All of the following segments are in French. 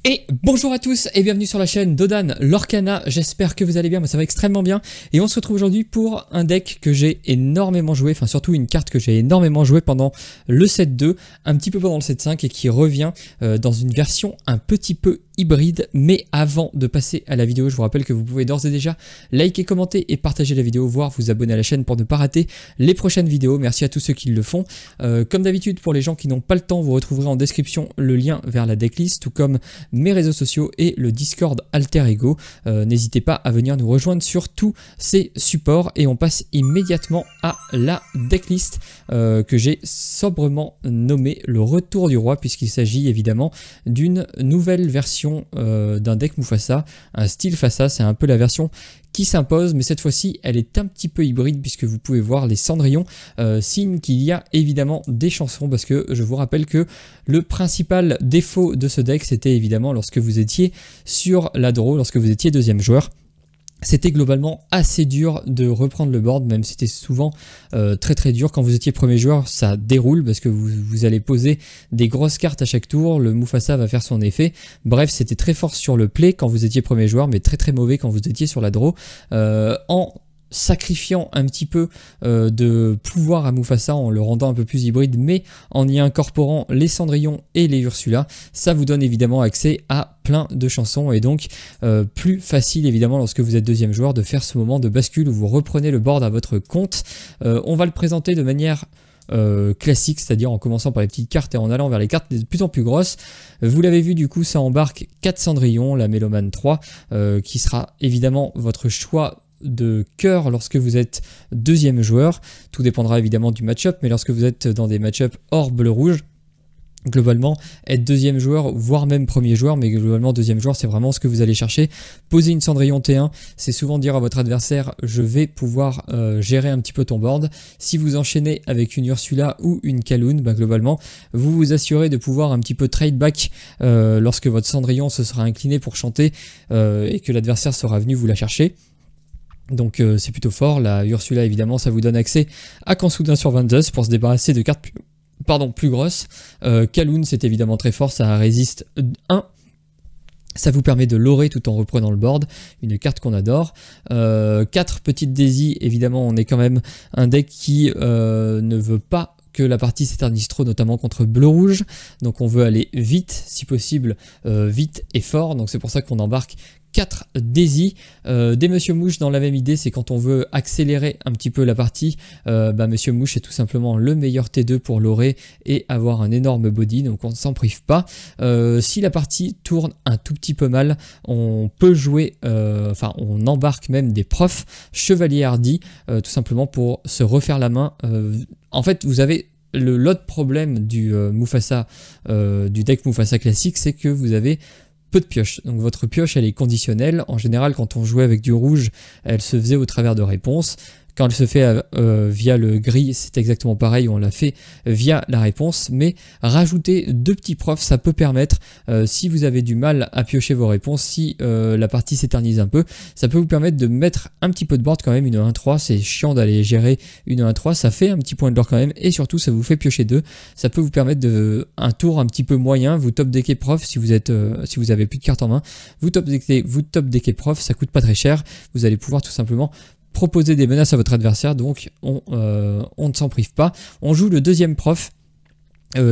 Et bonjour à tous et bienvenue sur la chaîne d'Odan Lorcana, j'espère que vous allez bien, moi ça va extrêmement bien. Et on se retrouve aujourd'hui pour un deck que j'ai énormément joué, enfin surtout une carte que j'ai énormément joué pendant le 7-2, un petit peu pendant le 7-5 et qui revient dans une version un petit peu hybride. Mais avant de passer à la vidéo, je vous rappelle que vous pouvez d'ores et déjà liker, commenter et partager la vidéo, voire vous abonner à la chaîne pour ne pas rater les prochaines vidéos. Merci à tous ceux qui le font. Comme d'habitude, pour les gens qui n'ont pas le temps, vous retrouverez en description le lien vers la decklist, tout comme mes réseaux sociaux et le Discord Alter Ego. N'hésitez pas à venir nous rejoindre sur tous ces supports et on passe immédiatement à la decklist que j'ai sobrement nommée le retour du roi, puisqu'il s'agit évidemment d'une nouvelle version d'un deck Mufasa, un style Fassa. C'est un peu la version qui s'impose, mais cette fois-ci elle est un petit peu hybride puisque vous pouvez voir les cendrillons, signe qu'il y a évidemment des chansons, parce que je vous rappelle que le principal défaut de ce deck, c'était évidemment lorsque vous étiez sur la draw, lorsque vous étiez deuxième joueur. C'était globalement assez dur de reprendre le board, même c'était souvent très dur. Quand vous étiez premier joueur, ça déroule parce que vous allez poser des grosses cartes à chaque tour, le Mufasa va faire son effet. Bref, c'était très fort sur le play quand vous étiez premier joueur, mais très mauvais quand vous étiez sur la draw. En sacrifiant un petit peu de pouvoir à Mufasa, en le rendant un peu plus hybride, mais en y incorporant les cendrillons et les Ursula, ça vous donne évidemment accès à plein de chansons et donc plus facile évidemment lorsque vous êtes deuxième joueur de faire ce moment de bascule où vous reprenez le board à votre compte. On va le présenter de manière classique, c'est-à-dire en commençant par les petites cartes et en allant vers les cartes de plus en plus grosses. Vous l'avez vu, du coup ça embarque 4 cendrillons, la Mélomane 3 qui sera évidemment votre choix de cœur lorsque vous êtes deuxième joueur. Tout dépendra évidemment du match-up, mais lorsque vous êtes dans des match-up hors bleu-rouge, globalement, être deuxième joueur, voire même premier joueur, mais globalement deuxième joueur, c'est vraiment ce que vous allez chercher. Poser une cendrillon T1, c'est souvent dire à votre adversaire, je vais pouvoir gérer un petit peu ton board. Si vous enchaînez avec une Ursula ou une Kaloun, bah, globalement, vous vous assurez de pouvoir un petit peu trade back lorsque votre cendrillon se sera incliné pour chanter et que l'adversaire sera venu vous la chercher. Donc c'est plutôt fort. La Ursula évidemment ça vous donne accès à Kansoutin sur 22 pour se débarrasser de cartes plus grosses. Kaloun c'est évidemment très fort, ça résiste 1. Ça vous permet de lorer tout en reprenant le board, une carte qu'on adore. 4 petites Daisy, évidemment on est quand même un deck qui ne veut pas que la partie s'éternise trop, notamment contre bleu-rouge. Donc on veut aller vite, si possible vite et fort. Donc c'est pour ça qu'on embarque 4 Daisy. Des Monsieur Mouche dans la même idée, c'est quand on veut accélérer un petit peu la partie, Monsieur Mouche est tout simplement le meilleur T2 pour lorer et avoir un énorme body, donc on ne s'en prive pas. Si la partie tourne un tout petit peu mal, on peut jouer, on embarque même des profs Chevalier Hardy, tout simplement pour se refaire la main. En fait, vous avez l'autre problème du Mufasa, du deck Mufasa classique, c'est que vous avez peu de pioches. Donc votre pioche elle est conditionnelle. En général quand on jouait avec du rouge, elle se faisait au travers de réponses. Quand elle se fait via le gris, c'est exactement pareil, on l'a fait via la réponse, mais rajouter 2 petits profs, ça peut permettre, si vous avez du mal à piocher vos réponses, si la partie s'éternise un peu, ça peut vous permettre de mettre un petit peu de board quand même, une 1-3, c'est chiant d'aller gérer une 1-3, ça fait un petit point de l'or quand même, et surtout ça vous fait piocher 2, ça peut vous permettre de un tour un petit peu moyen, vous top deckez prof si vous êtes, si vous avez plus de cartes en main, vous top deckez prof, ça coûte pas très cher, vous allez pouvoir tout simplement proposer des menaces à votre adversaire, donc on ne s'en prive pas. On joue le deuxième prof,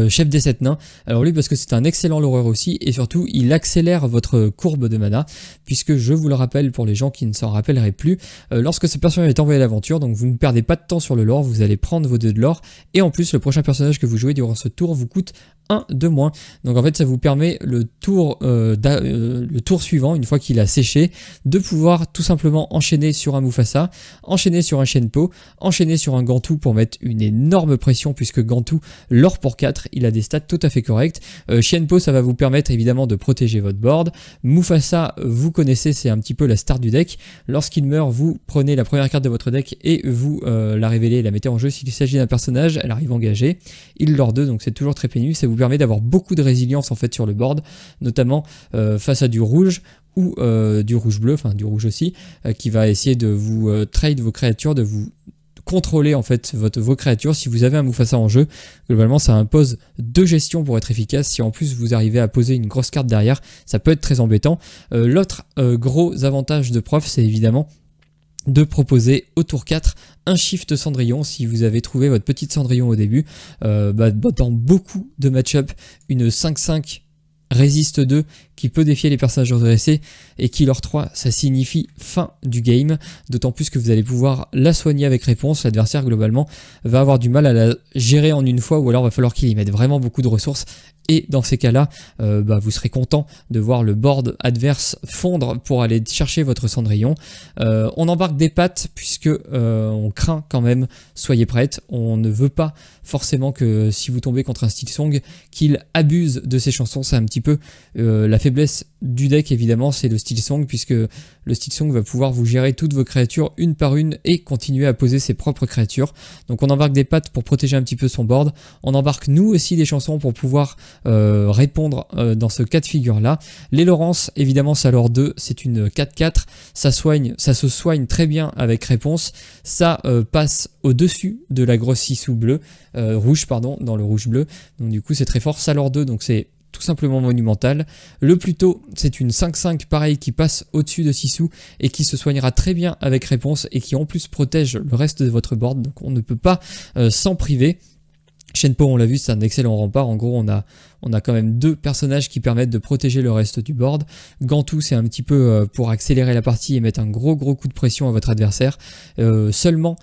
chef des 7 nains. Alors lui parce que c'est un excellent loreur aussi et surtout il accélère votre courbe de mana, puisque je vous le rappelle pour les gens qui ne s'en rappelleraient plus, lorsque ce personnage est envoyé à l'aventure, donc vous ne perdez pas de temps sur le lore, vous allez prendre vos 2 de lore et en plus le prochain personnage que vous jouez durant ce tour vous coûte 1 de moins. Donc en fait ça vous permet le tour suivant, une fois qu'il a séché, de pouvoir tout simplement enchaîner sur un Mufasa, enchaîner sur un Shenpo, enchaîner sur un Gantu pour mettre une énorme pression, puisque Gantu lore pour 4, il a des stats tout à fait corrects. Shenpo ça va vous permettre évidemment de protéger votre board. Mufasa vous connaissez, c'est un petit peu la star du deck. Lorsqu'il meurt vous prenez la première carte de votre deck et vous la révélez et la mettez en jeu. S'il s'agit d'un personnage, elle arrive engagée, il lore 2, donc c'est toujours très pénible. Ça vous permet d'avoir beaucoup de résilience en fait sur le board, notamment face à du rouge ou du rouge bleu, enfin du rouge aussi, qui va essayer de vous trade vos créatures, de vous contrôler en fait vos créatures. Si vous avez un Mufasa en jeu, globalement ça impose 2 gestions pour être efficace. Si en plus vous arrivez à poser une grosse carte derrière, ça peut être très embêtant. L'autre gros avantage de Prof, c'est évidemment de proposer au tour 4 un shift Cendrillon. Si vous avez trouvé votre petite Cendrillon au début, dans beaucoup de match-up, une 5-5 résiste 2 qui peut défier les personnages redressés et qui leur 3 ça signifie fin du game, d'autant plus que vous allez pouvoir la soigner avec réponse. L'adversaire globalement va avoir du mal à la gérer en une fois, ou alors va falloir qu'il y mette vraiment beaucoup de ressources, et dans ces cas là vous serez content de voir le board adverse fondre pour aller chercher votre Cendrillon. On embarque des pattes puisque on craint quand même, soyez prêtes, on ne veut pas forcément que si vous tombez contre un Silksong qu'il abuse de ses chansons. C'est un petit peu la faiblesse du deck évidemment, c'est le Silksong, puisque le Silksong va pouvoir vous gérer toutes vos créatures une par une et continuer à poser ses propres créatures. Donc on embarque des pattes pour protéger un petit peu son board, on embarque nous aussi des chansons pour pouvoir répondre dans ce cas de figure là. Les Laurence évidemment ça leur 2, c'est une 4-4, ça se soigne très bien avec réponse, ça passe au dessus de la grosse 6 ou bleu, rouge pardon, dans le rouge bleu, donc du coup c'est très fort. Ça leur 2, donc c'est tout simplement monumental. Le plus tôt, c'est une 5-5 pareil qui passe au-dessus de Sissou et qui se soignera très bien avec réponse et qui en plus protège le reste de votre board, donc on ne peut pas s'en priver. Shenpo, on l'a vu, c'est un excellent rempart. En gros, on a quand même 2 personnages qui permettent de protéger le reste du board. Gantou, c'est un petit peu pour accélérer la partie et mettre un gros coup de pression à votre adversaire. Seulement,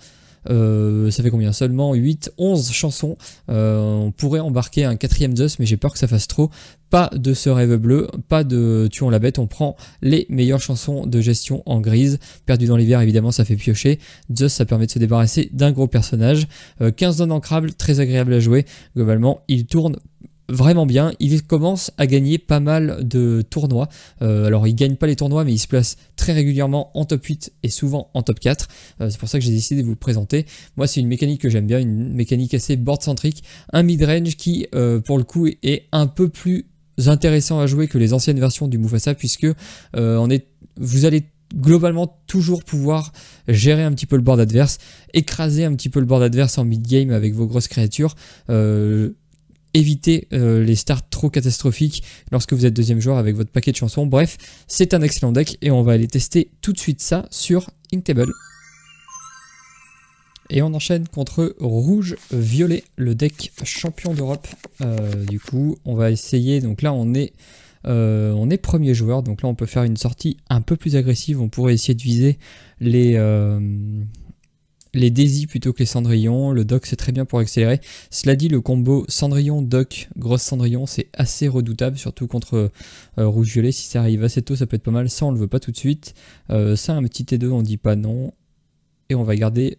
ça fait combien? Seulement 8, 11 chansons. On pourrait embarquer un 4ème Zeus, mais j'ai peur que ça fasse trop. Pas de ce rêve bleu, pas de tuons la bête, on prend les meilleures chansons de gestion en grise. Perdu dans l'hiver, évidemment, ça fait piocher. Zeus, ça permet de se débarrasser d'un gros personnage. 15 non ancrables, très agréable à jouer. Globalement, il tourne vraiment bien, il commence à gagner pas mal de tournois. Alors il gagne pas les tournois, mais il se place très régulièrement en top 8 et souvent en top 4. C'est pour ça que j'ai décidé de vous le présenter. Moi c'est une mécanique que j'aime bien, une mécanique assez board centrique, un mid-range qui pour le coup est un peu plus intéressant à jouer que les anciennes versions du Mufasa, puisque vous allez globalement toujours pouvoir gérer un petit peu le board adverse, écraser un petit peu le board adverse en mid-game avec vos grosses créatures, éviter les starts trop catastrophiques lorsque vous êtes deuxième joueur avec votre paquet de chansons. Bref, c'est un excellent deck et on va aller tester tout de suite ça sur Inktable. Et on enchaîne contre rouge-violet, le deck champion d'Europe. Du coup, on va essayer, donc là on est premier joueur, donc là on peut faire une sortie un peu plus agressive. On pourrait essayer de viser les Daisy plutôt que les Cendrillon. Le Doc c'est très bien pour accélérer. Cela dit, le combo Cendrillon, Doc, grosse Cendrillon c'est assez redoutable, surtout contre rouge-violet. Si ça arrive assez tôt ça peut être pas mal, ça on le veut pas tout de suite. Ça un petit T2 on dit pas non. Et on va garder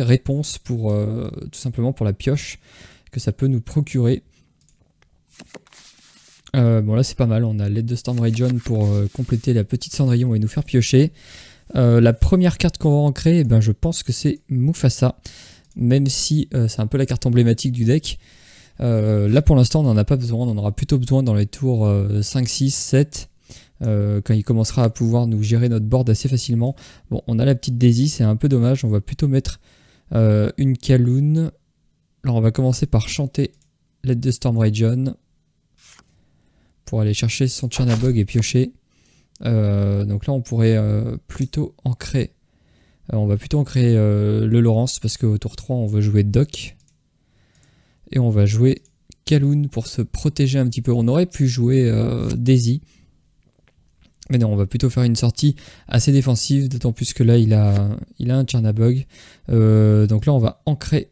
réponse pour tout simplement pour la pioche que ça peut nous procurer. Bon là c'est pas mal, on a l'aide de Storm Region pour compléter la petite Cendrillon et nous faire piocher. La première carte qu'on va ancrer, eh ben, je pense que c'est Mufasa, même si c'est un peu la carte emblématique du deck. Là pour l'instant on n'en a pas besoin, on en aura plutôt besoin dans les tours 5, 6, 7, quand il commencera à pouvoir nous gérer notre board assez facilement. Bon, on a la petite Daisy, c'est un peu dommage, on va plutôt mettre une Kaloun. Alors on va commencer par chanter l'aide de Storm Region pour aller chercher son Chernabog et piocher. Donc là on pourrait plutôt ancrer, on va plutôt ancrer le Laurence parce qu'au tour 3 on veut jouer Doc et on va jouer Kaloun pour se protéger un petit peu. On aurait pu jouer Daisy, mais non, on va plutôt faire une sortie assez défensive, d'autant plus que là il a un Chernabog. Donc là on va ancrer.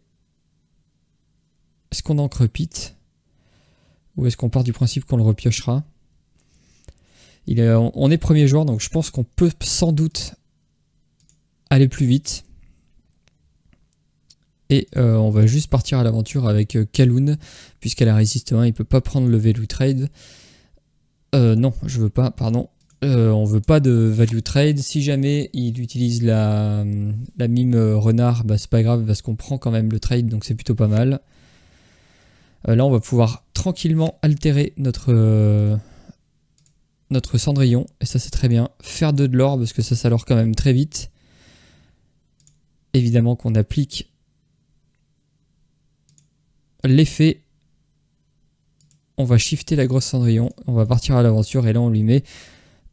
Est-ce qu'on ancre Pete ou est-ce qu'on part du principe qu'on le repiochera? On est premier joueur, donc je pense qu'on peut sans doute aller plus vite. Et on va juste partir à l'aventure avec Kaloun, puisqu'elle a résiste 1, il ne peut pas prendre le value trade. Non, je veux pas, pardon. On veut pas de value trade. Si jamais il utilise la mime renard, bah, c'est pas grave parce qu'on prend quand même le trade, donc c'est plutôt pas mal. Là on va pouvoir tranquillement altérer notre Cendrillon, et ça c'est très bien. Faire 2 de l'or parce que ça s'alore quand même très vite. évidemment qu'on applique l'effet. On va shifter la grosse Cendrillon, on va partir à l'aventure et là on lui met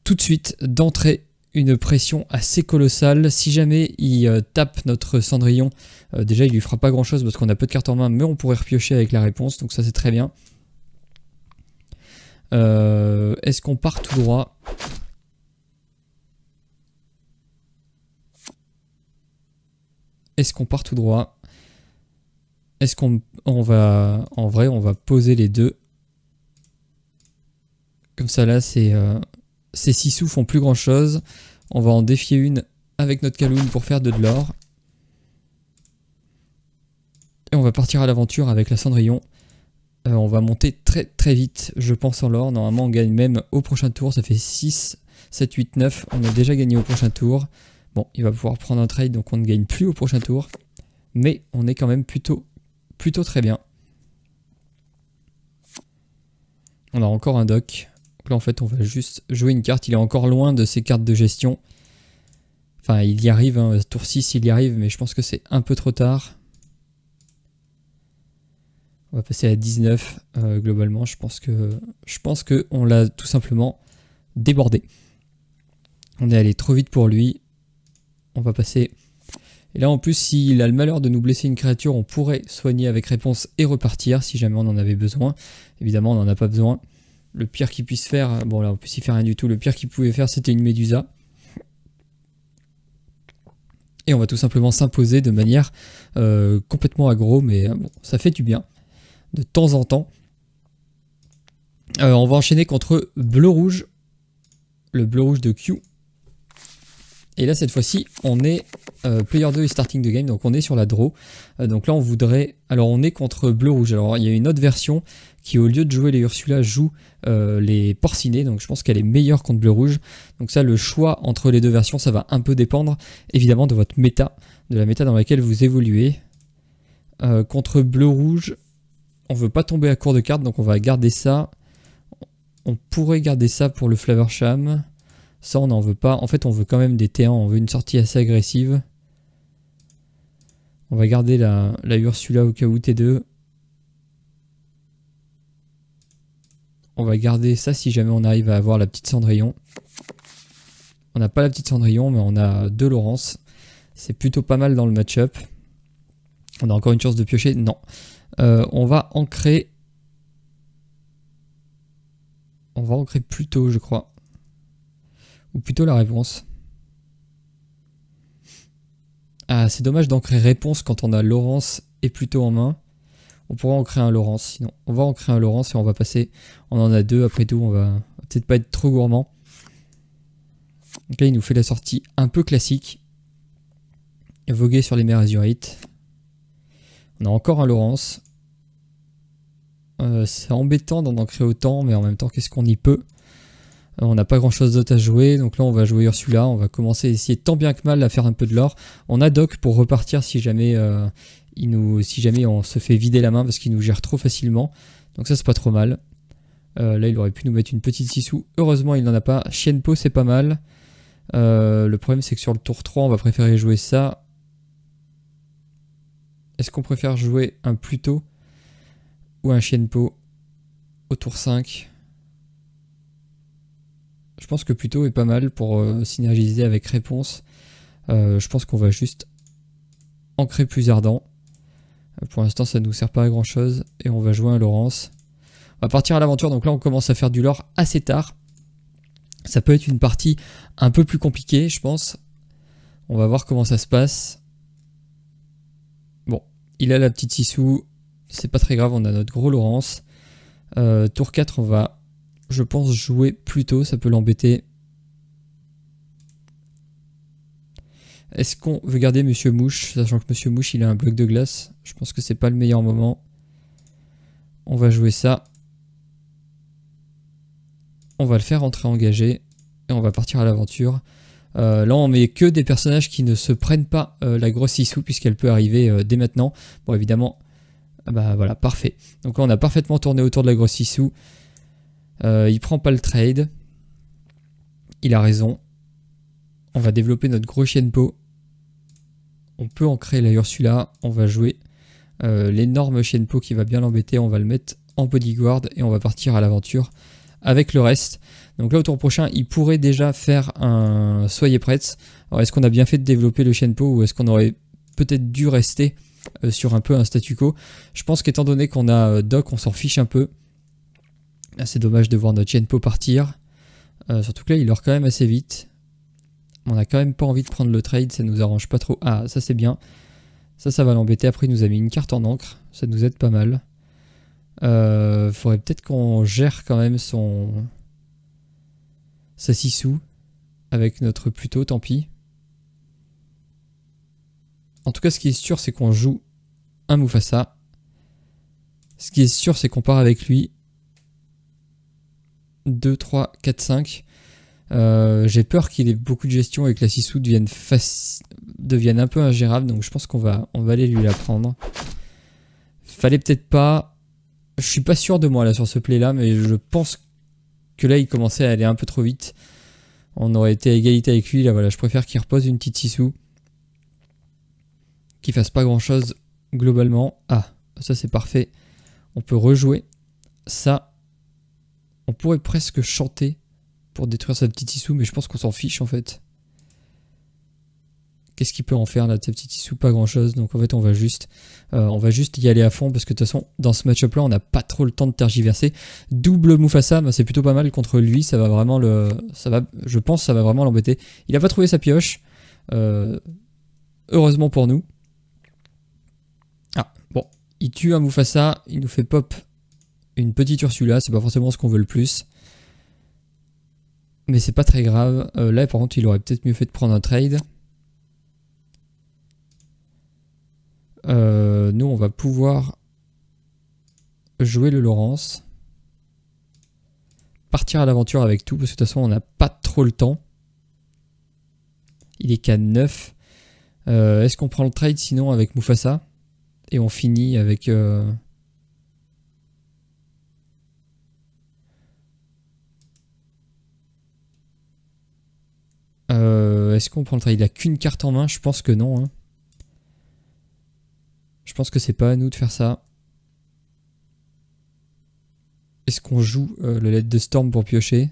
tout de suite d'entrée une pression assez colossale. Si jamais il tape notre Cendrillon, déjà il lui fera pas grand chose parce qu'on a peu de cartes en main, mais on pourrait repiocher avec la réponse, donc ça c'est très bien. Est-ce qu'on part tout droit? Est-ce qu'on part tout droit? Est-ce qu'on va... En vrai, on va poser les deux. Comme ça, là, ces 6 sous font plus grand-chose. On va en défier une avec notre Kaloon pour faire de l'or. Et on va partir à l'aventure avec la Cendrillon. On va monter très très vite, je pense, en l'or. Normalement, on gagne même au prochain tour. Ça fait 6, 7, 8, 9. On a déjà gagné au prochain tour. Bon, il va pouvoir prendre un trade, donc on ne gagne plus au prochain tour. Mais on est quand même plutôt très bien. On a encore un dock. Donc là, en fait, on va juste jouer une carte. Il est encore loin de ses cartes de gestion. Enfin, il y arrive, hein. Tour 6, il y arrive, mais je pense que c'est un peu trop tard. On va passer à 19 globalement. Je pense que on l'a tout simplement débordé. On est allé trop vite pour lui. On va passer. Et là en plus, s'il a le malheur de nous blesser une créature, on pourrait soigner avec réponse et repartir si jamais on en avait besoin. Évidemment, on n'en a pas besoin. Le pire qu'il puisse faire, bon là on peut s'y faire rien du tout. Le pire qu'il pouvait faire, c'était une Médusa. Et on va tout simplement s'imposer de manière complètement aggro, mais bon, ça fait du bien. De temps en temps. On va enchaîner contre bleu-rouge. Le bleu-rouge de Q. Et là cette fois-ci on est player 2 et starting the game, donc on est sur la draw. Donc là on voudrait... Alors on est contre bleu-rouge. Alors il y a une autre version qui au lieu de jouer les Ursula joue les porcinés. Donc je pense qu'elle est meilleure contre bleu-rouge. Donc ça, le choix entre les deux versions, ça va un peu dépendre évidemment de votre méta, de la méta dans laquelle vous évoluez. Contre bleu-rouge, on veut pas tomber à court de cartes, donc on va garder ça. On pourrait garder ça pour le Flavorsham. Ça, on n'en veut pas. En fait, on veut quand même des T1. On veut une sortie assez agressive. On va garder la Ursula au cas où T2. On va garder ça si jamais on arrive à avoir la petite Cendrillon. On n'a pas la petite Cendrillon, mais on a 2 Laurence. C'est plutôt pas mal dans le match-up. On a encore une chance de piocher. Non. On va ancrer. On va ancrer plus tôt, je crois. Ou plutôt la réponse. Ah, c'est dommage d'ancrer réponse quand on a Laurence et plutôt en main. On pourra ancrer un Laurence, sinon. On va ancrer un Laurence et on va passer. On en a 2 après tout, on va peut-être pas être trop gourmand. Donc là, il nous fait la sortie un peu classique. Voguer sur les mers azurites. On a encore un Laurence. C'est embêtant d'en ancrer autant, mais en même temps, qu'est-ce qu'on y peut? On n'a pas grand chose d'autre à jouer, donc là on va jouer Ursula, on va commencer à essayer tant bien que mal à faire un peu de l'or. On a Doc pour repartir si jamais, si jamais on se fait vider la main parce qu'il nous gère trop facilement. Donc ça c'est pas trop mal. Là il aurait pu nous mettre une petite 6 sous. Heureusement il n'en a pas. Shenpo c'est pas mal. Le problème c'est que sur le tour 3 on va préférer jouer ça. Est-ce qu'on préfère jouer un Pluto ou un Shenpo au tour 5? Je pense que Pluto est pas mal pour synergiser avec réponse. Je pense qu'on va juste ancrer plus ardent. Pour l'instant ça ne nous sert pas à grand chose. Et on va jouer un Laurence. On va partir à l'aventure, donc là on commence à faire du lore assez tard. Ça peut être une partie un peu plus compliquée je pense. On va voir comment ça se passe. Bon, il a la petite 6 sous. C'est pas très grave, on a notre gros Laurence. Tour 4 on va... Je pense jouer plus tôt, ça peut l'embêter. Est-ce qu'on veut garder Monsieur Mouche, sachant que Monsieur Mouche il a un bloc de glace? Je pense que c'est pas le meilleur moment. On va jouer ça. On va le faire entrer engagé. Et on va partir à l'aventure. Là on met que des personnages qui ne se prennent pas la grosse 6 sous puisqu'elle peut arriver dès maintenant. Bon évidemment, bah voilà, parfait. Donc là on a parfaitement tourné autour de la grosse 6 sous. Il prend pas le trade. Il a raison. On va développer notre gros Shenpo. On peut ancrer la Ursula. On va jouer l'énorme Shenpo qui va bien l'embêter. On va le mettre en bodyguard et on va partir à l'aventure avec le reste. Donc là, au tour prochain, il pourrait déjà faire un Soyez prêtes. Alors, est-ce qu'on a bien fait de développer le Shenpo ou est-ce qu'on aurait peut-être dû rester sur un peu un statu quo? Je pense qu'étant donné qu'on a Doc, on s'en fiche un peu. Là, c'est dommage de voir notre Shenpo partir. Surtout que là, il meurt quand même assez vite. On n'a quand même pas envie de prendre le trade, ça nous arrange pas trop. Ah, ça c'est bien. Ça va l'embêter. Après, il nous a mis une carte en encre. Ça nous aide pas mal. Faudrait peut-être qu'on gère quand même sa Sissou avec notre Pluto, tant pis. En tout cas, ce qui est sûr, c'est qu'on joue un Mufasa. Ce qui est sûr, c'est qu'on part avec lui. 2, 3, 4, 5. J'ai peur qu'il ait beaucoup de gestion et que la Sissou devienne un peu ingérable. Donc je pense qu'on va aller lui la prendre. Fallait peut-être pas... Je suis pas sûr de moi là sur ce play là, mais je pense que là il commençait à aller un peu trop vite. On aurait été à égalité avec lui. Là voilà, je préfère qu'il repose une petite Sissou. Qu'il fasse pas grand chose globalement. Ah, ça c'est parfait. On peut rejouer ça. On pourrait presque chanter pour détruire sa petite Sissou, mais je pense qu'on s'en fiche en fait. Qu'est-ce qu'il peut en faire là de sa petite Sissou? Pas grand chose. Donc en fait on va juste y aller à fond parce que de toute façon dans ce match-up là on n'a pas trop le temps de tergiverser. Double Mufasa, bah, c'est plutôt pas mal contre lui. Ça va vraiment je pense que ça va vraiment l'embêter. Il a pas trouvé sa pioche. Heureusement pour nous. Ah bon, il tue un Mufasa, il nous fait pop une petite Ursula, c'est pas forcément ce qu'on veut le plus. Mais c'est pas très grave. Là par contre il aurait peut-être mieux fait de prendre un trade. Nous on va pouvoir jouer le Laurence. Partir à l'aventure avec tout, parce que de toute façon on n'a pas trop le temps. Il est qu'à 9. Est-ce qu'on prend le trade sinon avec Mufasa? Et on finit avec... Est-ce qu'on prend le trade? Il a qu'une carte en main, je pense que non. Hein. Je pense que c'est pas à nous de faire ça. Est-ce qu'on joue le LED de Storm pour piocher?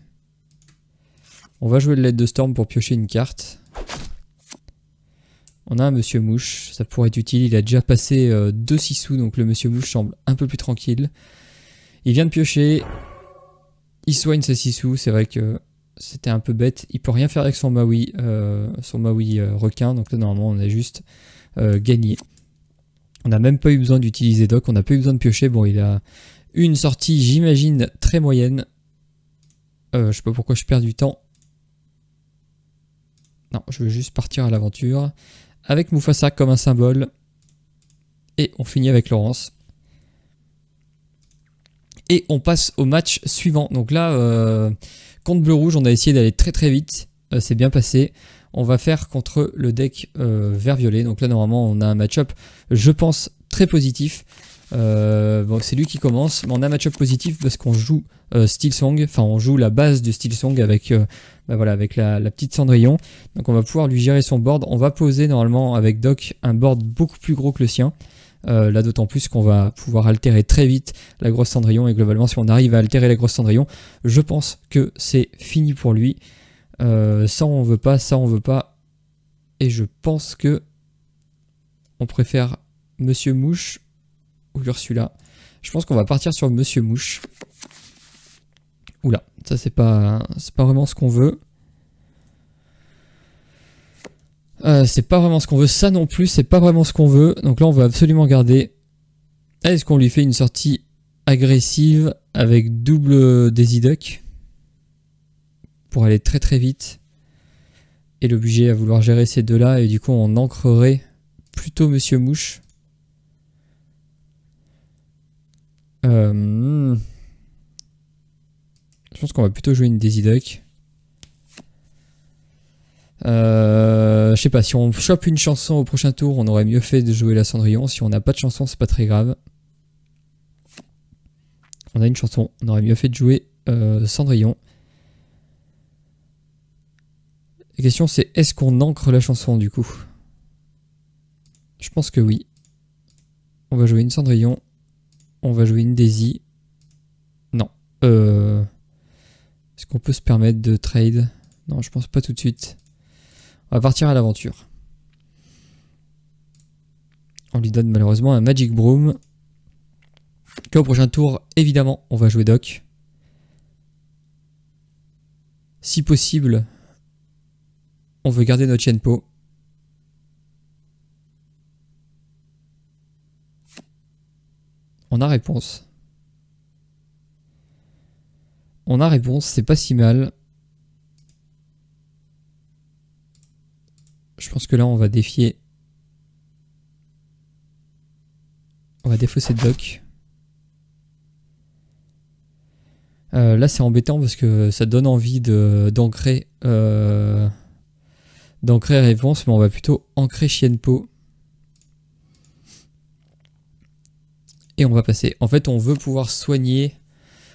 On va jouer le LED de Storm pour piocher une carte. On a un Monsieur Mouche, ça pourrait être utile. Il a déjà passé 2 Sissou, donc le Monsieur Mouche semble un peu plus tranquille. Il vient de piocher. Il soigne sa Sissou, c'est vrai que c'était un peu bête. Il peut rien faire avec son Maui requin, donc là normalement on a juste gagné. On n'a même pas eu besoin d'utiliser Doc, on n'a pas eu besoin de piocher. Bon, il a une sortie, j'imagine, très moyenne. Je sais pas pourquoi je perds du temps. Non, je veux juste partir à l'aventure. Avec Mufasa comme un symbole. Et on finit avec Laurence. Et on passe au match suivant. Donc là, contre bleu-rouge, on a essayé d'aller très très vite. C'est bien passé. On va faire contre le deck vert-violet. Donc là, normalement, on a un match-up, je pense, très positif. Bon, c'est lui qui commence. Mais on a un match-up positif parce qu'on joue Steel Song. Enfin, on joue la base de Steel Song avec, voilà, avec la petite Cendrillon. Donc on va pouvoir lui gérer son board. On va poser normalement avec Doc un board beaucoup plus gros que le sien. Là d'autant plus qu'on va pouvoir altérer très vite la grosse Cendrillon. Et globalement, si on arrive à altérer la grosse Cendrillon, je pense que c'est fini pour lui. Ça on veut pas, ça on veut pas. Et je pense que on préfère Monsieur Mouche ou Ursula. Je pense qu'on va partir sur Monsieur Mouche. Oula, ça c'est pas vraiment ce qu'on veut. C'est pas vraiment ce qu'on veut. Ça non plus, c'est pas vraiment ce qu'on veut. Donc là on va absolument garder. Est-ce qu'on lui fait une sortie agressive avec double Daisy Duck pour aller très très vite et l'obliger à vouloir gérer ces deux là, et du coup on ancrerait plutôt Monsieur Mouche. Je pense qu'on va plutôt jouer une Daisy Duck. Je sais pas, si on chope une chanson au prochain tour, on aurait mieux fait de jouer la Cendrillon. Si on n'a pas de chanson, c'est pas très grave. On a une chanson, on aurait mieux fait de jouer Cendrillon. La question c'est, est-ce qu'on ancre la chanson du coup? Je pense que oui. On va jouer une Cendrillon. On va jouer une Daisy. Non. Est-ce qu'on peut se permettre de trade? Non, je pense pas tout de suite. On va partir à l'aventure. On lui donne malheureusement un Magic Broom. Au prochain tour, évidemment, on va jouer Doc. Si possible, on veut garder notre Shenpo. On a réponse. On a réponse, c'est pas si mal. Je pense que là, on va défier. On va défausser Doc. Là, c'est embêtant parce que ça donne envie d'ancrer réponse, mais on va plutôt ancrer Shenpo. Et on va passer. En fait, on veut pouvoir soigner.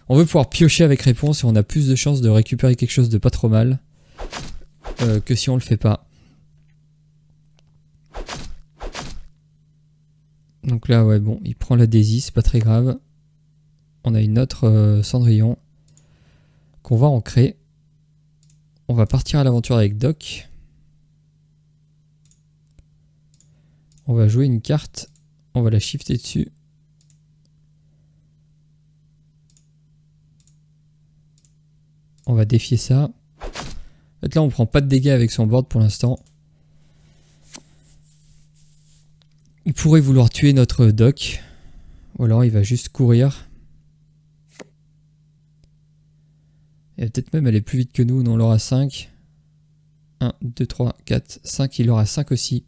On veut pouvoir piocher avec réponse et on a plus de chances de récupérer quelque chose de pas trop mal que si on le fait pas. Donc là, ouais, bon, il prend la Daisy, c'est pas très grave. On a une autre Cendrillon qu'on va ancrer. On va partir à l'aventure avec Doc. On va jouer une carte. On va la shifter dessus. On va défier ça. En fait, là, on prend pas de dégâts avec son board pour l'instant. Il pourrait vouloir tuer notre Doc. Ou alors il va juste courir. Il va peut-être même aller plus vite que nous. On l'aura 5. 1, 2, 3, 4, 5. Il aura 5 aussi.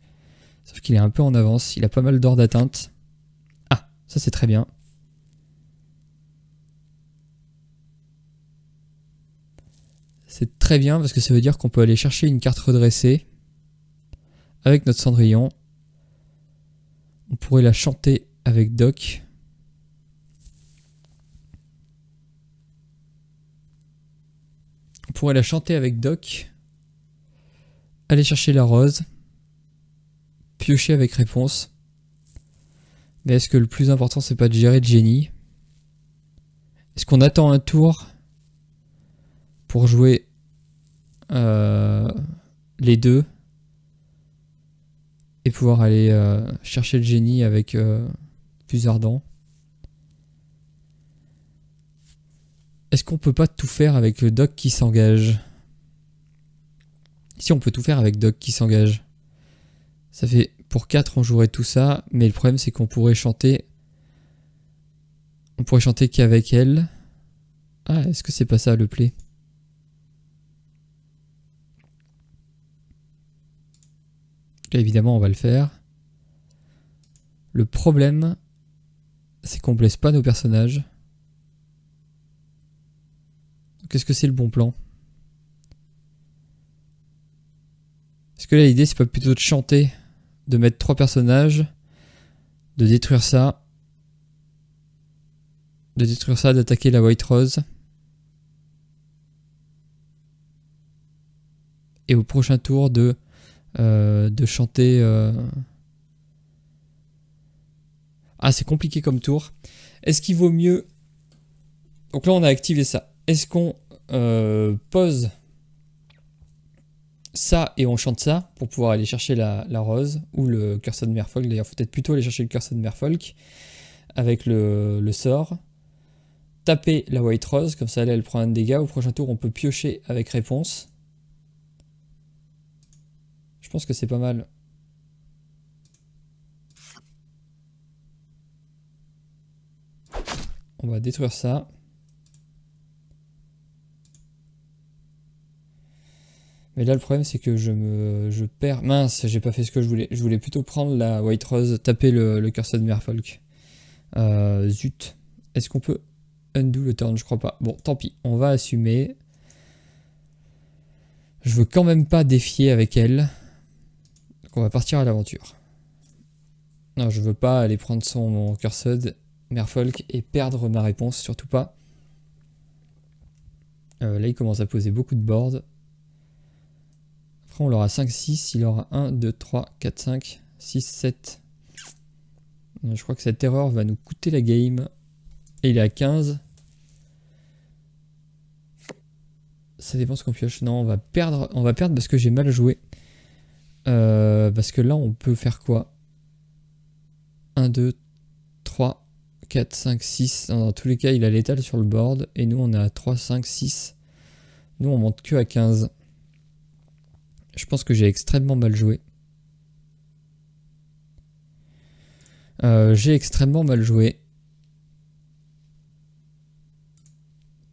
Sauf qu'il est un peu en avance. Il a pas mal d'or d'atteinte. Ah, ça c'est très bien. C'est très bien parce que ça veut dire qu'on peut aller chercher une carte redressée avec notre Cendrillon. On pourrait la chanter avec Doc. On pourrait la chanter avec Doc. Aller chercher la rose. Piocher avec réponse. Mais est-ce que le plus important c'est pas de gérer de génie? Est-ce qu'on attend un tour pour jouer les deux et pouvoir aller chercher le génie avec plus ardent? Est-ce qu'on peut pas tout faire avec le Doc qui s'engage? Si on peut tout faire avec Doc qui s'engage. Ça fait pour 4 on jouerait tout ça, mais le problème c'est qu'on pourrait chanter. On pourrait chanter qu'avec elle. Ah, est-ce que c'est pas ça le play? Là, évidemment on va le faire. Le problème c'est qu'on blesse pas nos personnages. Qu'est-ce que c'est le bon plan? Est-ce que là l'idée c'est pas plutôt de chanter, de mettre 3 personnages, de détruire ça, d'attaquer la White Rose, et au prochain tour de chanter... Ah, c'est compliqué comme tour. Est-ce qu'il vaut mieux... Donc là on a activé ça. Est-ce qu'on pose ça et on chante ça pour pouvoir aller chercher la rose ou le Cursed Merfolk? D'ailleurs, faut peut-être plutôt aller chercher le Cursed Merfolk avec le sort. Taper la White Rose, comme ça elle prend un dégât. Au prochain tour, on peut piocher avec réponse. Je pense que c'est pas mal. On va détruire ça. Mais là le problème c'est que je perds... Mince, j'ai pas fait ce que je voulais. Je voulais plutôt prendre la White Rose, taper le Cursed Merfolk. Zut. Est-ce qu'on peut undo le turn? Je crois pas. Bon, tant pis. On va assumer. Je veux quand même pas défier avec elle. Donc on va partir à l'aventure. Non, je veux pas aller prendre mon Cursed Merfolk et perdre ma réponse, surtout pas. Là il commence à poser beaucoup de boards. Après on l'aura 5, 6, il aura 1, 2, 3, 4, 5, 6, 7, Je crois que cette erreur va nous coûter la game. Et il est à 15. Ça dépend ce qu'on pioche. Non, on va perdre parce que j'ai mal joué. Parce que là, on peut faire quoi? 1, 2, 3, 4, 5, 6. Dans tous les cas, il a l'étal sur le board. Et nous, on est à 3, 5, 6. Nous, on monte que à 15. Je pense que j'ai extrêmement mal joué. J'ai extrêmement mal joué.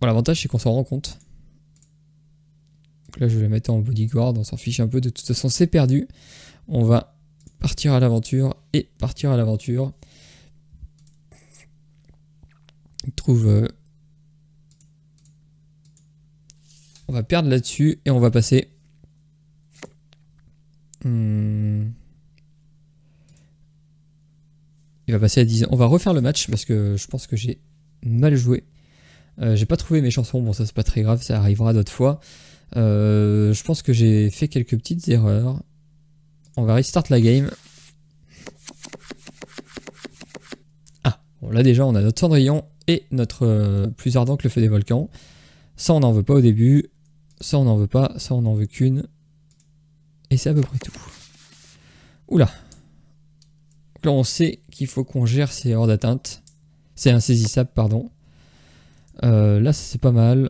Bon, l'avantage, c'est qu'on s'en rend compte. Donc là, je vais la mettre en bodyguard. On s'en fiche un peu. De toute façon, c'est perdu. On va partir à l'aventure et partir à l'aventure. Il trouve... On va perdre là-dessus et on va passer... Il va passer à 10. On va refaire le match parce que je pense que j'ai mal joué. J'ai pas trouvé mes chansons. Bon, ça c'est pas très grave, ça arrivera d'autres fois. Je pense que j'ai fait quelques petites erreurs. On va restart la game. Ah, bon là déjà on a notre Cendrillon et notre plus ardent que le feu des volcans. Ça on n'en veut pas au début. Ça on n'en veut pas. Ça on n'en veut qu'une. Et c'est à peu près tout. Oula. Donc là on sait qu'il faut qu'on gère ces hors d'atteinte. C'est insaisissable, pardon. Là c'est pas mal.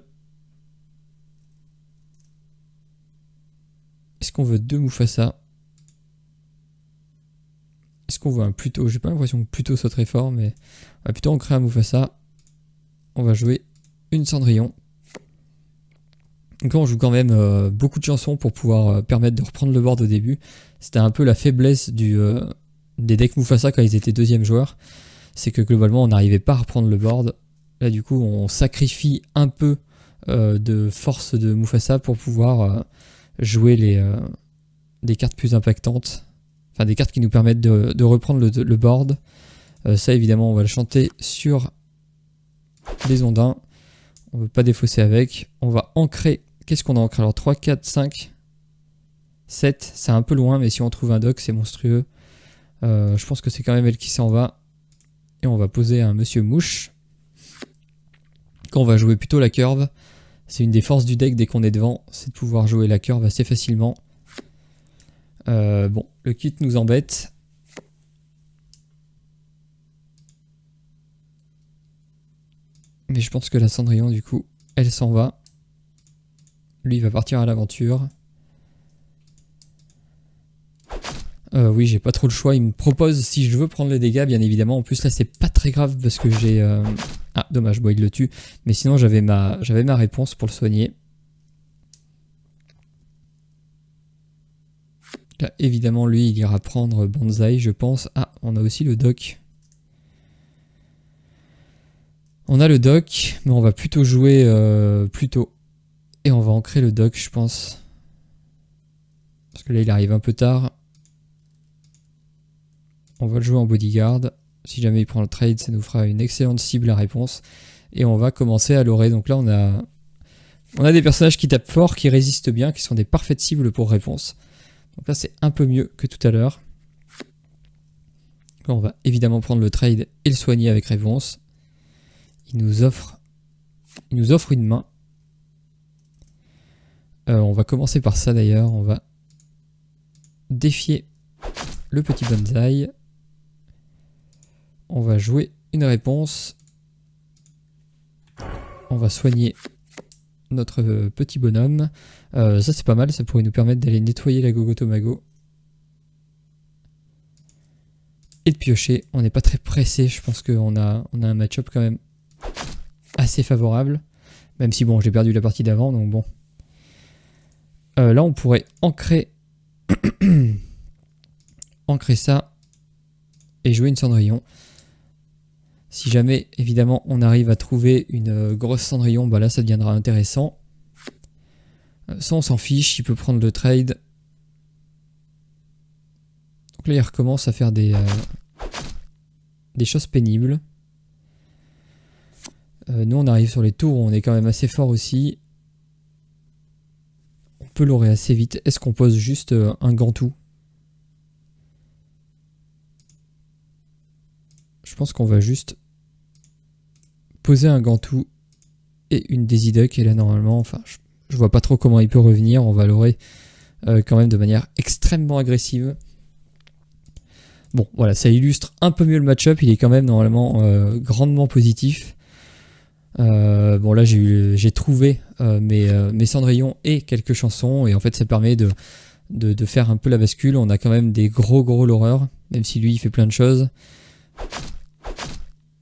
Est-ce qu'on veut 2 Mufasa? Est-ce qu'on veut un Pluto? J'ai pas l'impression que Pluto soit très fort, mais on va plutôt en créer un Mufasa. On va jouer une Cendrillon. Donc là on joue quand même beaucoup de chansons pour pouvoir permettre de reprendre le board au début. C'était un peu la faiblesse des decks Mufasa quand ils étaient deuxième joueurs. C'est que globalement on n'arrivait pas à reprendre le board. Là du coup on sacrifie un peu de force de Mufasa pour pouvoir jouer des cartes plus impactantes. Enfin des cartes qui nous permettent de reprendre le board. Ça évidemment on va le chanter sur les ondins. On ne veut pas défausser avec. On va ancrer. Qu'est-ce qu'on a ancré? Alors 3, 4, 5, 7. C'est un peu loin mais si on trouve un dock c'est monstrueux. Je pense que c'est quand même elle qui s'en va. Et on va poser un Monsieur Mouche. Quand on va jouer plutôt la curve. C'est une des forces du deck dès qu'on est devant. C'est de pouvoir jouer la curve assez facilement. Bon, le kit nous embête. Mais je pense que la Cendrillon du coup, elle s'en va. Lui il va partir à l'aventure. Oui, j'ai pas trop le choix. Il me propose si je veux prendre les dégâts, bien évidemment. En plus, là, c'est pas très grave parce que j'ai... Ah, dommage, bon, il le tue. Mais sinon, j'avais ma réponse pour le soigner. Là, évidemment, lui, il ira prendre Banzai, je pense. Ah, on a aussi le dock. On a le dock, mais on va plutôt jouer plutôt. Et on va ancrer le dock, je pense. Parce que là, il arrive un peu tard. On va le jouer en bodyguard. Si jamais il prend le trade, ça nous fera une excellente cible à réponse. Et on va commencer à l'orer. Donc là, on a des personnages qui tapent fort, qui résistent bien, qui sont des parfaites cibles pour réponse. Donc là, c'est un peu mieux que tout à l'heure. On va évidemment prendre le trade et le soigner avec réponse. Il nous offre une main. On va commencer par ça d'ailleurs. On va défier le petit Banzai. On va jouer une réponse. On va soigner notre petit bonhomme. Ça c'est pas mal, ça pourrait nous permettre d'aller nettoyer la Gogotomago. Et de piocher. On n'est pas très pressé, je pense qu'on a un match-up quand même assez favorable. Même si bon, j'ai perdu la partie d'avant, donc bon. Là on pourrait ancrer ça et jouer une Cendrillon. Si jamais, évidemment, on arrive à trouver une grosse Cendrillon, bah là, ça deviendra intéressant. Ça, on s'en fiche, il peut prendre le trade. Donc là, il recommence à faire des choses pénibles. Nous, on arrive sur les tours où on est quand même assez fort aussi. On peut l'orer assez vite. Est-ce qu'on pose juste un Gantou? pense qu'on va juste poser un Gantu et une Daisy Duck. Et là, normalement, enfin, je vois pas trop comment il peut revenir. On va l'aurer quand même de manière extrêmement agressive. Bon, voilà, ça illustre un peu mieux le match-up. Il est quand même normalement grandement positif. Bon, là, j'ai trouvé mes Cendrillon et quelques chansons. Et en fait, ça permet de faire un peu la bascule. On a quand même des gros loreurs, même si lui, il fait plein de choses.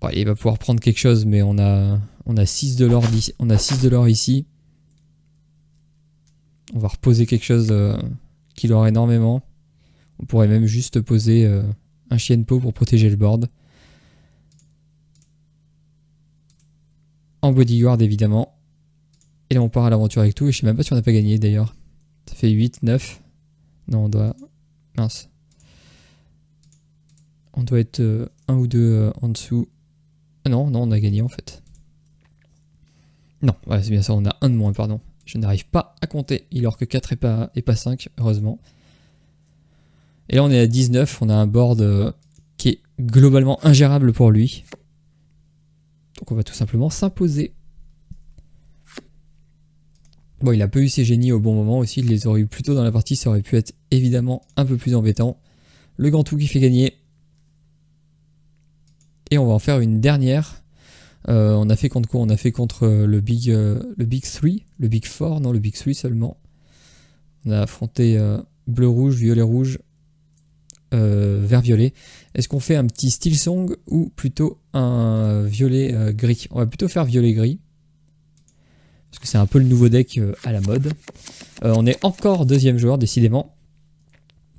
Bon, il va pouvoir prendre quelque chose, mais on a 6 de l'or ici. On va reposer quelque chose qui l'aura énormément. On pourrait même juste poser un chien de peau pour protéger le board. En bodyguard évidemment. Et là on part à l'aventure avec tout. Et je sais même pas si on n'a pas gagné d'ailleurs. Ça fait 8, 9. Non, on doit... Mince. On doit être 1 ou 2 en dessous. Ah non, on a gagné en fait. Non, ouais, c'est bien ça, on a 1 de moins, pardon. Je n'arrive pas à compter. Il or que 4 et pas 5, heureusement. Et là on est à 19, on a un board qui est globalement ingérable pour lui. Donc on va tout simplement s'imposer. Bon, il a peu eu ses génies au bon moment aussi, il les aurait eu plus tôt dans la partie, ça aurait pu être évidemment un peu plus embêtant. Le Gantu qui fait gagner. Et on va en faire une dernière. On a fait contre quoi? On a fait contre le Big 3, le Big 4, non le Big 3 seulement. On a affronté bleu-rouge, violet-rouge, vert-violet. Est-ce qu'on fait un petit Steel Song ou plutôt un violet-gris? On va plutôt faire violet-gris. Parce que c'est un peu le nouveau deck à la mode. On est encore deuxième joueur, décidément.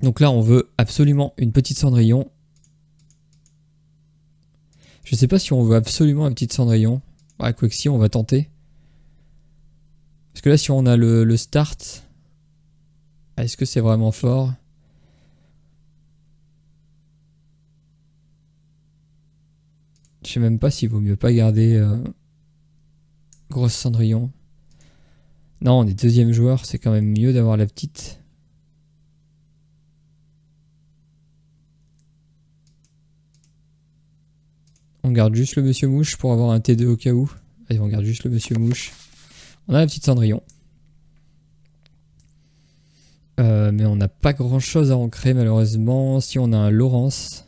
Donc là, on veut absolument une petite Cendrillon. Je sais pas si on veut absolument une petite Cendrillon. Ouais, quoi que si, on va tenter. Parce que là, si on a le start, est-ce que c'est vraiment fort? Je sais même pas s'il vaut mieux pas garder grosse Cendrillon. Non, on est deuxième joueur, c'est quand même mieux d'avoir la petite. On garde juste le Monsieur Mouche pour avoir un T2 au cas où. Allez, on garde juste le Monsieur Mouche. On a la petite Cendrillon. Mais on n'a pas grand chose à ancrer malheureusement. Si on a un Laurence,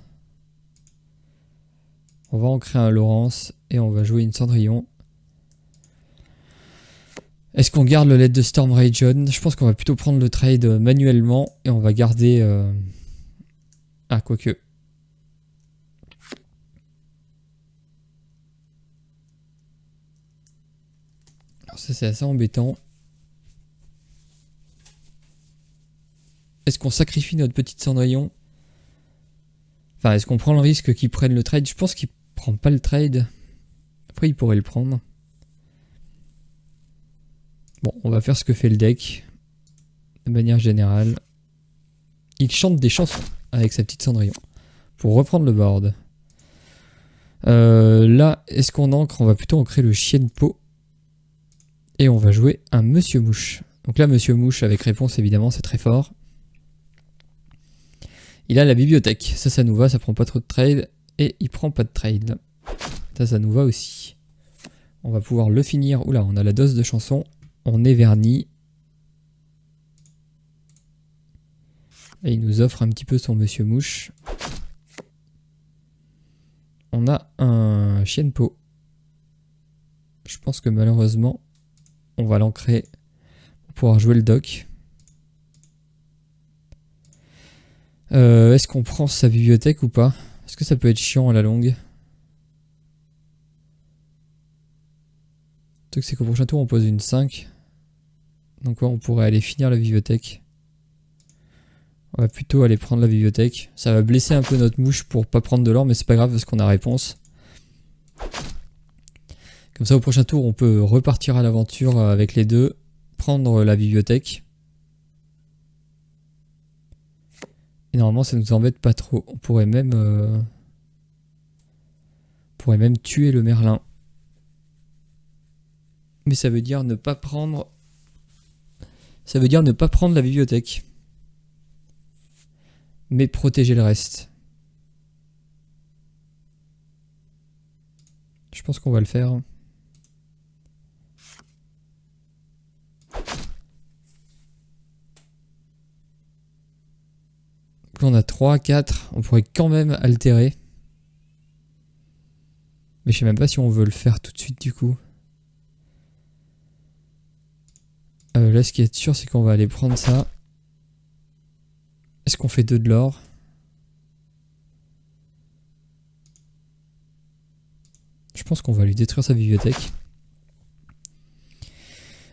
on va ancrer un Laurence et on va jouer une Cendrillon. Est-ce qu'on garde le LED de Storm Rajon? Je pense qu'on va plutôt prendre le trade manuellement et on va garder... Ah, quoique. Alors ça c'est assez embêtant. Est-ce qu'on sacrifie notre petite Cendrillon? Enfin, est-ce qu'on prend le risque qu'il prenne le trade? Je pense qu'il prend pas le trade. Après, il pourrait le prendre. Bon, on va faire ce que fait le deck. De manière générale. Il chante des chansons avec sa petite Cendrillon. Pour reprendre le board. Là, est-ce qu'on ancre? On va plutôt ancrer le chien de peau. Et on va jouer un Monsieur Mouche. Donc là, Monsieur Mouche avec réponse, évidemment, c'est très fort. Il a la bibliothèque. Ça nous va, ça prend pas trop de trade. Et il prend pas de trade. Ça nous va aussi. On va pouvoir le finir. Oula, on a la dose de chanson. On est verni. Et il nous offre un petit peu son Monsieur Mouche. On a un chien de peau. Je pense que malheureusement, on va l'ancrer pour pouvoir jouer le doc. Est-ce qu'on prend sa bibliothèque ou pas? Est-ce que ça peut être chiant à la longue? Le truc c'est qu'au prochain tour on pose une 5. Donc ouais, on pourrait aller finir la bibliothèque. On va plutôt aller prendre la bibliothèque. Ça va blesser un peu notre mouche pour pas prendre de l'or, mais c'est pas grave parce qu'on a réponse. Comme ça au prochain tour on peut repartir à l'aventure avec les deux. Prendre la bibliothèque. Et normalement ça nous embête pas trop. On pourrait même tuer le Merlin. Mais ça veut dire ne pas prendre... Ça veut dire ne pas prendre la bibliothèque. Mais protéger le reste. Je pense qu'on va le faire. Donc là, on a 3, 4. On pourrait quand même altérer. Mais je sais même pas si on veut le faire tout de suite du coup. Là, ce qui est sûr, c'est qu'on va aller prendre ça. Est-ce qu'on fait 2 de l'or? Je pense qu'on va lui détruire sa bibliothèque.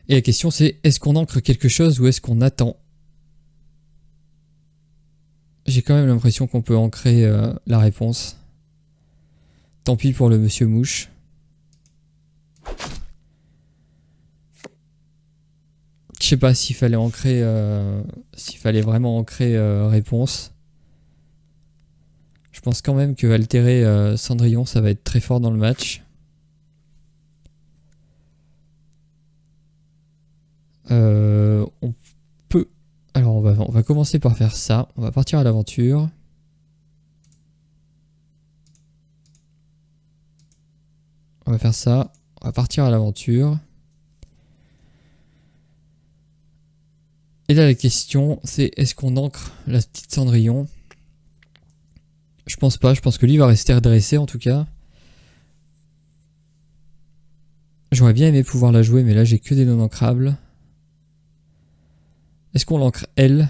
Et la question c'est, est-ce qu'on ancre quelque chose ou est-ce qu'on attend? J'ai quand même l'impression qu'on peut ancrer la réponse. Tant pis pour le monsieur mouche. Je sais pas s'il fallait ancrer, s'il fallait vraiment ancrer réponse. Je pense quand même que altérer Cendrillon, ça va être très fort dans le match. On peut... Alors on va commencer par faire ça. On va partir à l'aventure. On va faire ça. On va partir à l'aventure. Et là la question c'est, est-ce qu'on ancre la petite Cendrillon? Je pense pas, je pense que lui va rester redressé en tout cas. J'aurais bien aimé pouvoir la jouer mais là j'ai que des non ancrables. Est-ce qu'on l'ancre elle?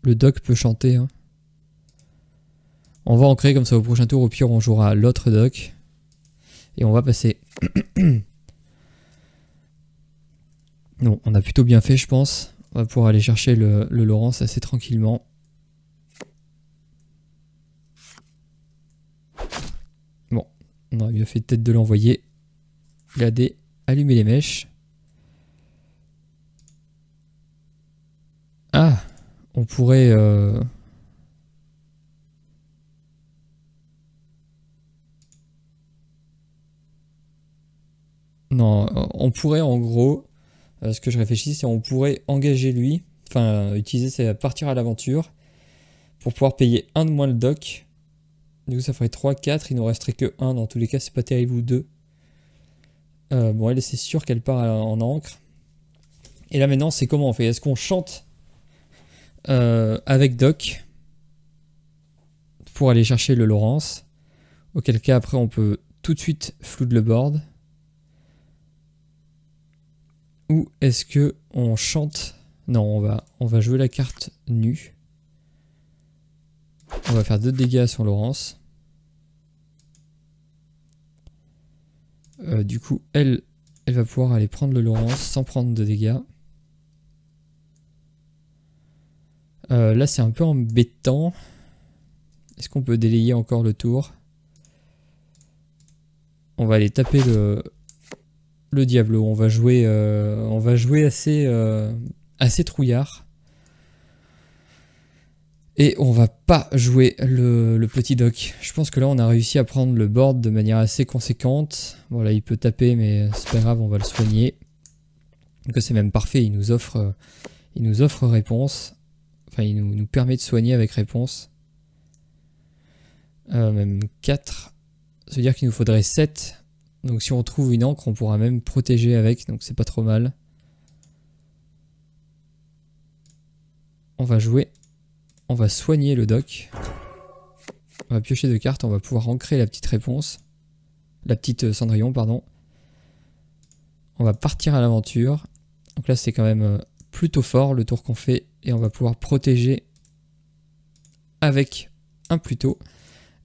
Le doc peut chanter. Hein. On va ancrer comme ça au prochain tour, au pire on jouera l'autre doc. Et on va passer. Non, on a plutôt bien fait je pense. On va pouvoir aller chercher le Laurence assez tranquillement. Bon, on aurait bien fait peut-être de l'envoyer. Regarder, allumer les mèches. Ah, on pourrait... Non, on pourrait en gros, ce que je réfléchis, c'est on pourrait engager lui, enfin utiliser c'est partir à l'aventure pour pouvoir payer un de moins le doc. Du coup ça ferait 3, 4, il nous resterait que 1, dans tous les cas c'est pas terrible, ou 2. Bon elle c'est sûr qu'elle part en encre. Et là maintenant c'est comment on fait? Est-ce qu'on chante avec doc pour aller chercher le Laurence? Auquel cas après on peut tout de suite flood le board. Ou est-ce que on chante? Non, on va jouer la carte nue. On va faire 2 dégâts sur Laurence. Du coup, elle va pouvoir aller prendre le Laurence sans prendre de dégâts. Là, c'est un peu embêtant. Est-ce qu'on peut délayer encore le tour? On va aller taper le Diablo. On va jouer assez trouillard. Et on va pas jouer le petit doc. Je pense que là on a réussi à prendre le board de manière assez conséquente. Bon là il peut taper mais c'est pas grave, on va le soigner. Donc c'est même parfait, il nous offre réponse. Enfin il nous permet de soigner avec réponse. Même 4. Ça veut dire qu'il nous faudrait 7. Donc si on trouve une encre on pourra même protéger avec, donc c'est pas trop mal. On va jouer. On va soigner le doc. On va piocher 2 cartes, on va pouvoir ancrer la petite réponse. La petite Cendrillon, pardon. On va partir à l'aventure. Donc là c'est quand même plutôt fort le tour qu'on fait. Et on va pouvoir protéger avec un Pluto.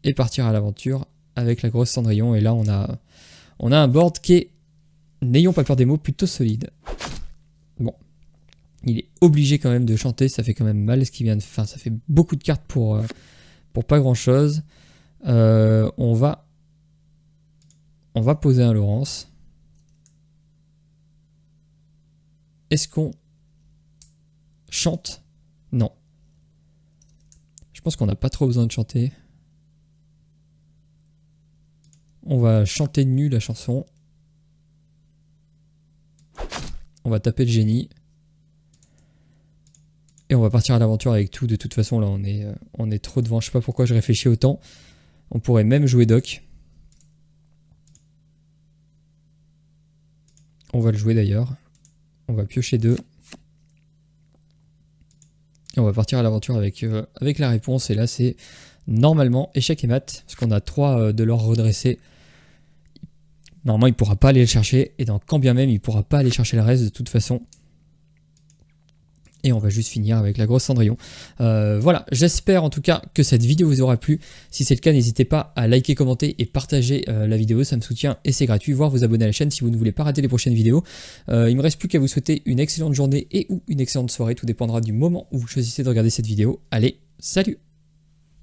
Et partir à l'aventure avec la grosse Cendrillon. Et là on a un board qui est, n'ayons pas peur des mots, plutôt solide. Bon. Il est obligé quand même de chanter, ça fait quand même mal ce qu'il vient de faire. Ça fait beaucoup de cartes pour pas grand chose. On va poser un Laurence. Est-ce qu'on chante? Non. Je pense qu'on n'a pas trop besoin de chanter. On va chanter nu la chanson. On va taper le génie. Et on va partir à l'aventure avec tout. De toute façon, là, on est trop devant. Je sais pas pourquoi je réfléchis autant. On pourrait même jouer doc. On va le jouer d'ailleurs. On va piocher 2. Et on va partir à l'aventure avec la réponse. Et là, c'est normalement échec et mat. Parce qu'on a 3 de l'or redressés. Normalement, il ne pourra pas aller le chercher. Et quand bien même, il ne pourra pas aller chercher le reste de toute façon. Et on va juste finir avec la grosse Cendrillon. Voilà, j'espère en tout cas que cette vidéo vous aura plu. Si c'est le cas, n'hésitez pas à liker, commenter et partager la vidéo. Ça me soutient et c'est gratuit. Voire vous abonner à la chaîne si vous ne voulez pas rater les prochaines vidéos. Il ne me reste plus qu'à vous souhaiter une excellente journée et ou une excellente soirée. Tout dépendra du moment où vous choisissez de regarder cette vidéo. Allez, salut!